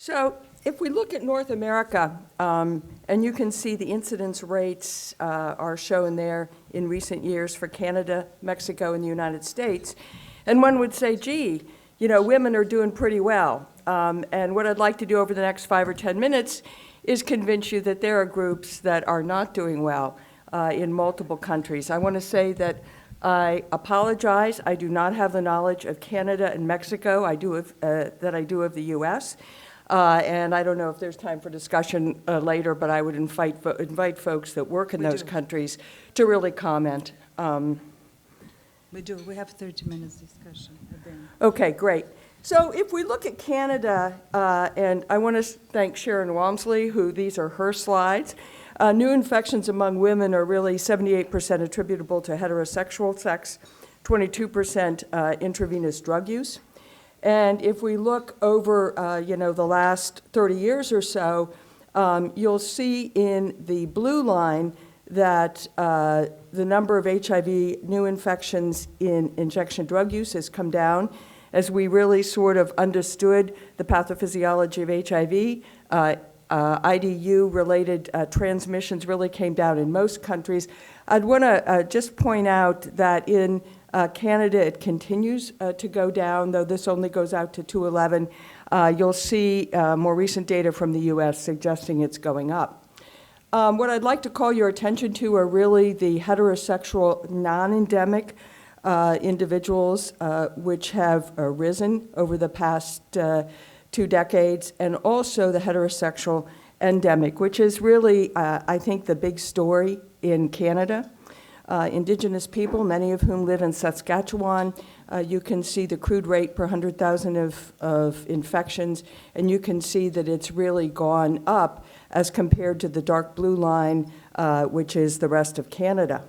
So if we look at North America, and you can see the incidence rates are shown there in recent years for Canada, Mexico, and the United States, and one would say, gee, you know, women are doing pretty well. And what I'd like to do over the next 5 or 10 minutes is convince you that there are groups that are not doing well in multiple countries. I want to say that I apologize. I do not have the knowledge of Canada and Mexico that I do of the U.S. And I don't know if there's time for discussion later, but I would invite folks that work in those countries to really comment. We do. We have 30 minutes discussion at the end. Okay, great. So if we look at Canada, and I want to thank Sharon Walmsley, who these are her slides. New infections among women are really 78% attributable to heterosexual sex, 22% intravenous drug use. And if we look over, the last 30 years or so, you'll see in the blue line that the number of HIV new infections in injection drug use has come down as we really sort of understood the pathophysiology of HIV. IDU-related transmissions really came down in most countries. I'd want to just point out that in Canada, it continues to go down, though this only goes out to 2011. You'll see more recent data from the U.S. suggesting it's going up. What I'd like to call your attention to are really the heterosexual non-endemic individuals which have risen over the past 2 decades, and also the heterosexual endemic, which is really, I think, the big story in Canada. Indigenous people, many of whom live in Saskatchewan, you can see the crude rate per 100,000 of infections, and you can see that it's really gone up as compared to the dark blue line, which is the rest of Canada.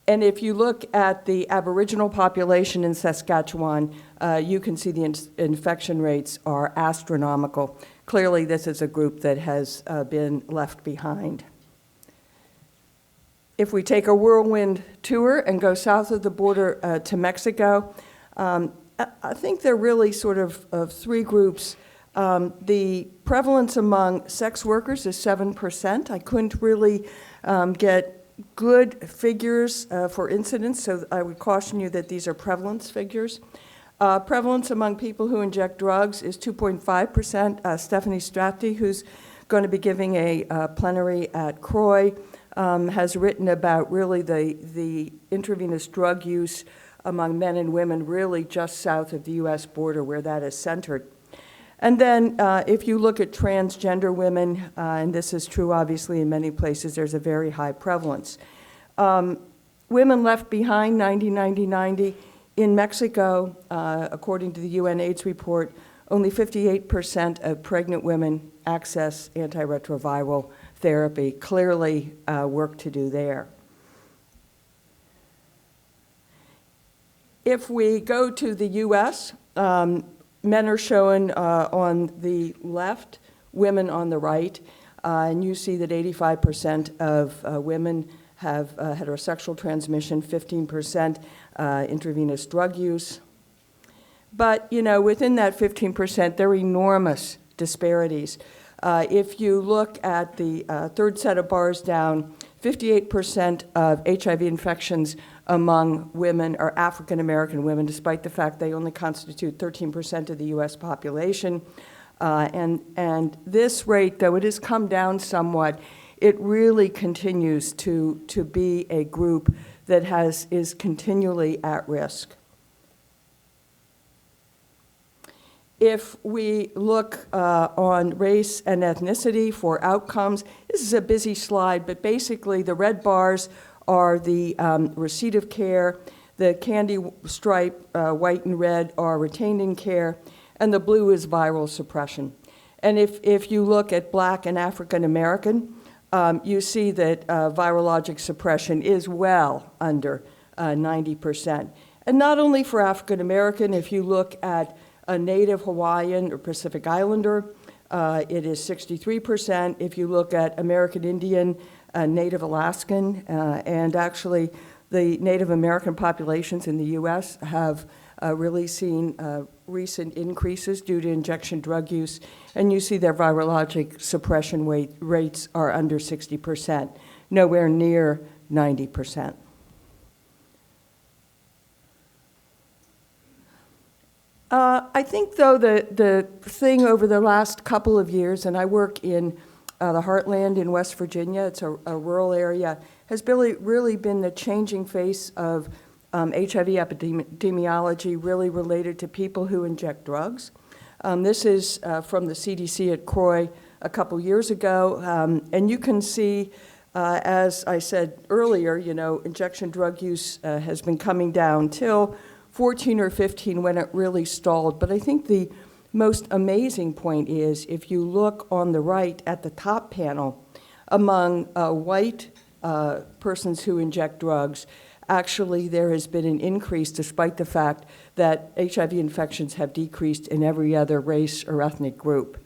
And if you look at the Aboriginal population in Saskatchewan, you can see the infection rates are astronomical. Clearly, this is a group that has been left behind. If we take a whirlwind tour and go south of the border to Mexico, I think there are really sort of 3 groups. The prevalence among sex workers is 7%. I couldn't really get good figures for incidence, so I would caution you that these are prevalence figures. Prevalence among people who inject drugs is 2.5%. Stephanie Strapty, who's going to be giving a plenary at Croy, has written about really the intravenous drug use among men and women really just south of the U.S. border where that is centered. And then if you look at transgender women, and this is true obviously in many places, there's a very high prevalence. Women left behind 90-90-90. In Mexico, according to the UN AIDS report, only 58% of pregnant women access antiretroviral therapy. Clearly work to do there. If we go to the U.S., men are shown on the left, women on the right, and you see that 85% of women have heterosexual transmission, 15% intravenous drug use. But, you know, within that 15%, there are enormous disparities. If you look at the third set of bars down, 58% of HIV infections among women are African-American women, despite the fact they only constitute 13% of the U.S. population. And this rate, though it has come down somewhat, it really continues to be a group that is continually at risk. If we look on race and ethnicity for outcomes, this is a busy slide, but basically the red bars are the receipt of care, the candy stripe, white and red, are retained in care, and the blue is viral suppression. And if you look at Black and African American, you see that virologic suppression is well under 90%. And not only for African American, if you look at a Native Hawaiian or Pacific Islander, it is 63%. If you look at American Indian, Native Alaskan, and actually the Native American populations in the U.S. have really seen recent increases due to injection drug use, and you see their virologic suppression rates are under 60%, nowhere near 90%. I think, though, the thing over the last couple of years, and I work in the heartland in West Virginia, it's a rural area, has really been the changing face of HIV epidemiology really related to people who inject drugs. This is from the CDC at Croy a couple years ago, and you can see, as I said earlier, injection drug use has been coming down till 14 or 15 when it really stalled. But I think the most amazing point is if you look on the right at the top panel, among white persons who inject drugs, actually there has been an increase despite the fact that HIV infections have decreased in every other race or ethnic group.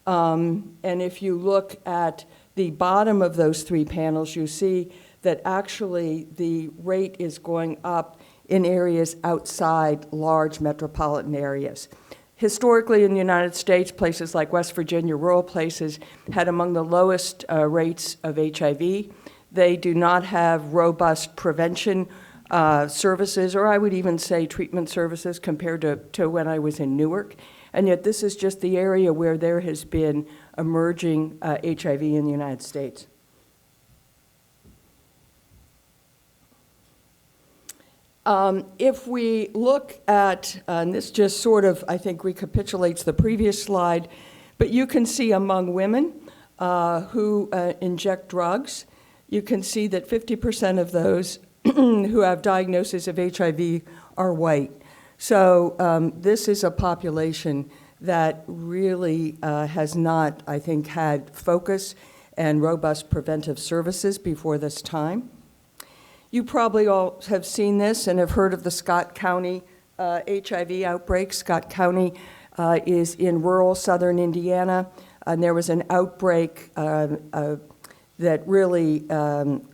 And if you look at the bottom of those three panels, you see that actually the rate is going up in areas outside large metropolitan areas. Historically in the United States, places like West Virginia, rural places, had among the lowest rates of HIV. They do not have robust prevention services, or I would even say treatment services compared to when I was in Newark. And yet this is just the area where there has been emerging HIV in the United States. If we look at, and this just sort of, I think, recapitulates the previous slide, but you can see among women who inject drugs, you can see that 50% of those who have diagnosis of HIV are white. So this is a population that really has not, I think, had focus and robust preventive services before this time. You probably all have seen this and have heard of the Scott County HIV outbreak. Scott County is in rural southern Indiana, and there was an outbreak that really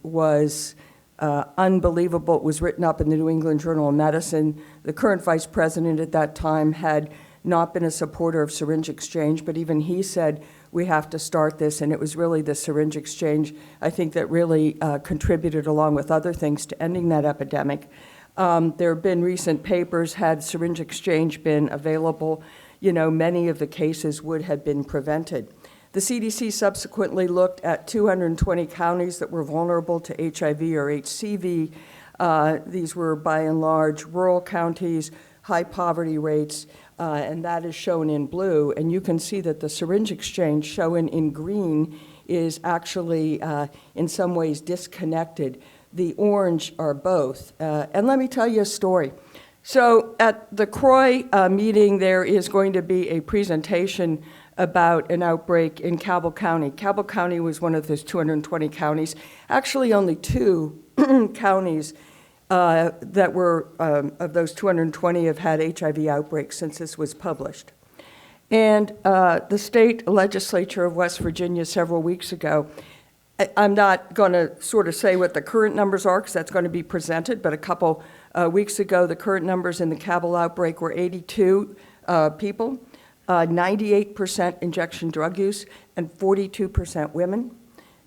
was unbelievable. It was written up in the New England Journal of Medicine. The current vice president at that time had not been a supporter of syringe exchange, but even he said, we have to start this, and it was really the syringe exchange, I think, that really contributed, along with other things, to ending that epidemic. There have been recent papers, had syringe exchange been available, many of the cases would have been prevented. The CDC subsequently looked at 220 counties that were vulnerable to HIV or HCV. These were, by and large, rural counties, high poverty rates, and that is shown in blue. And you can see that the syringe exchange, shown in green, is actually in some ways disconnected. The orange are both. And let me tell you a story. So at the Croy meeting, there is going to be a presentation about an outbreak in Cabell County. Cabell County was one of those 220 counties. Actually, only two counties that were, of those 220, have had HIV outbreaks since this was published. And the state legislature of West Virginia several weeks ago, I'm not going to sort of say what the current numbers are because that's going to be presented, but a couple weeks ago, the current numbers in the Cabell outbreak were 82 people, 98% injection drug use, and 42% women.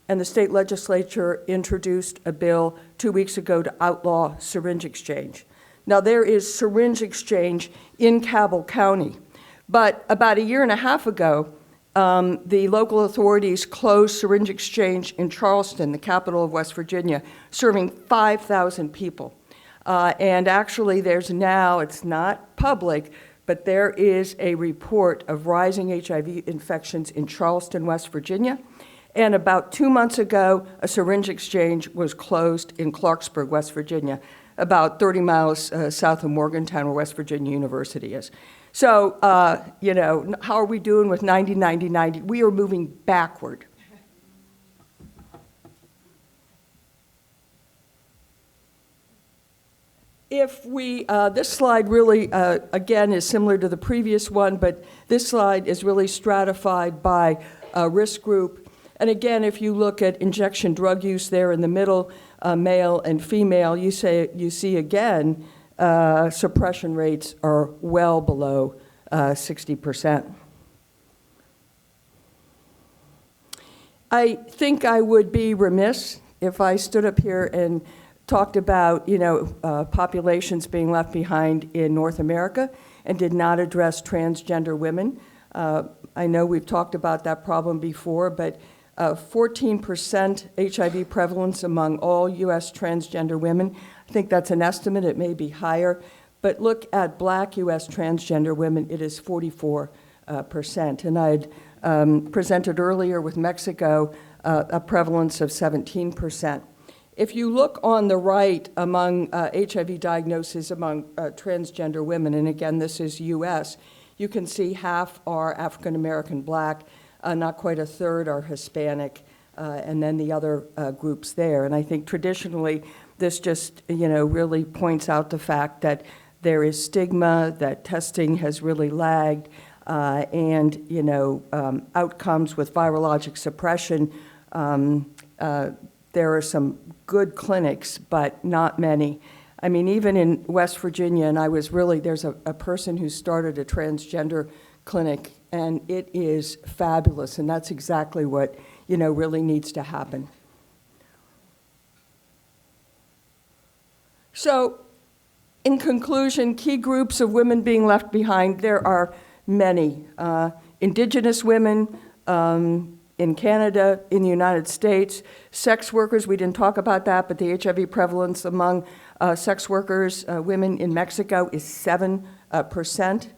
And the state legislature introduced a bill 2 weeks ago to outlaw syringe exchange. Now, there is syringe exchange in Cabell County, but about a year and a half ago, the local authorities closed syringe exchange in Charleston, the capital of West Virginia, serving 5,000 people. And actually, there's now, it's not public, but there is a report of rising HIV infections in Charleston, West Virginia. And about 2 months ago, a syringe exchange was closed in Clarksburg, West Virginia, about 30 miles south of Morgantown, where West Virginia University is. So, how are we doing with 90, 90, 90? We are moving backward. If we, this slide really, again, is similar to the previous one, but this slide is really stratified by risk group. And again, if you look at injection drug use there in the middle, male and female, you see again suppression rates are well below 60%. I think I would be remiss if I stood up here and talked about, populations being left behind in North America and did not address transgender women. I know we've talked about that problem before, but 14% HIV prevalence among all U.S. transgender women. I think that's an estimate. It may be higher. But look at Black U.S. transgender women. It is 44%. And I'd presented earlier with Mexico a prevalence of 17%. If you look on the right among HIV diagnoses among transgender women, and again, this is U.S., you can see half are African American Black, not quite a third are Hispanic, and then the other groups there. And I think traditionally, this just, really points out the fact that there is stigma, that testing has really lagged, and, outcomes with virologic suppression. There are some good clinics, but not many. I mean, even in West Virginia, and there's a person who started a transgender clinic, and it is fabulous, and that's exactly what, really needs to happen. So, in conclusion, key groups of women being left behind, there are many. Indigenous women in Canada, in the United States, sex workers, we didn't talk about that, but the HIV prevalence among sex workers, women in Mexico is 7%.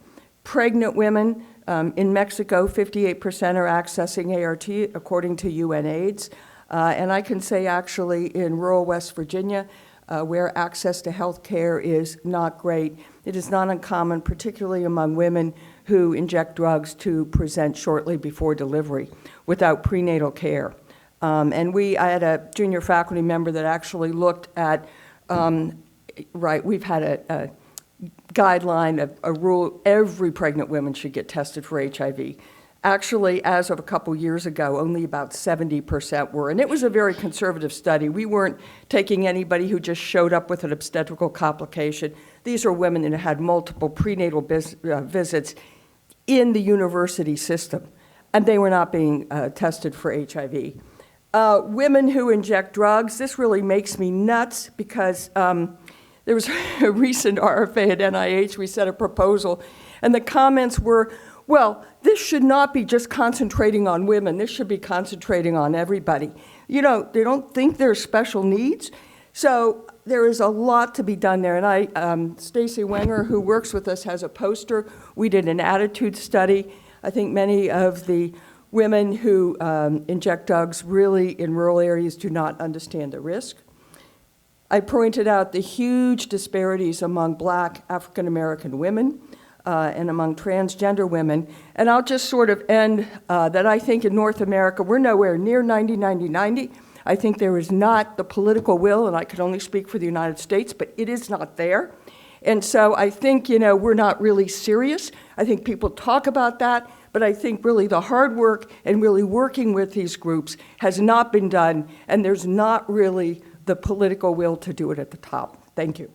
Pregnant women in Mexico, 58% are accessing ART, according to UNAIDS. And I can say actually in rural West Virginia, where access to health care is not great, it is not uncommon, particularly among women who inject drugs to present shortly before delivery without prenatal care. And I had a junior faculty member that actually looked at, we've had a guideline, a rule, every pregnant woman should get tested for HIV. Actually, as of a couple years ago, only about 70% were, and it was a very conservative study. We weren't taking anybody who just showed up with an obstetrical complication. These are women that had multiple prenatal visits in the university system, and they were not being tested for HIV. Women who inject drugs, this really makes me nuts because there was a recent RFA at NIH, we set a proposal, and the comments were, well, this should not be just concentrating on women. This should be concentrating on everybody. They don't think there's special needs. So there is a lot to be done there. And Stacy Wenger, who works with us, has a poster. We did an attitude study. I think many of the women who inject drugs really in rural areas do not understand the risk. I pointed out the huge disparities among Black African American women and among transgender women. And I'll just sort of end that I think in North America, we're nowhere near 90-90-90. I think there is not the political will, and I can only speak for the United States, but it is not there. And so I think, we're not really serious. I think people talk about that, but I think really the hard work and really working with these groups has not been done, and there's not really the political will to do it at the top. Thank you.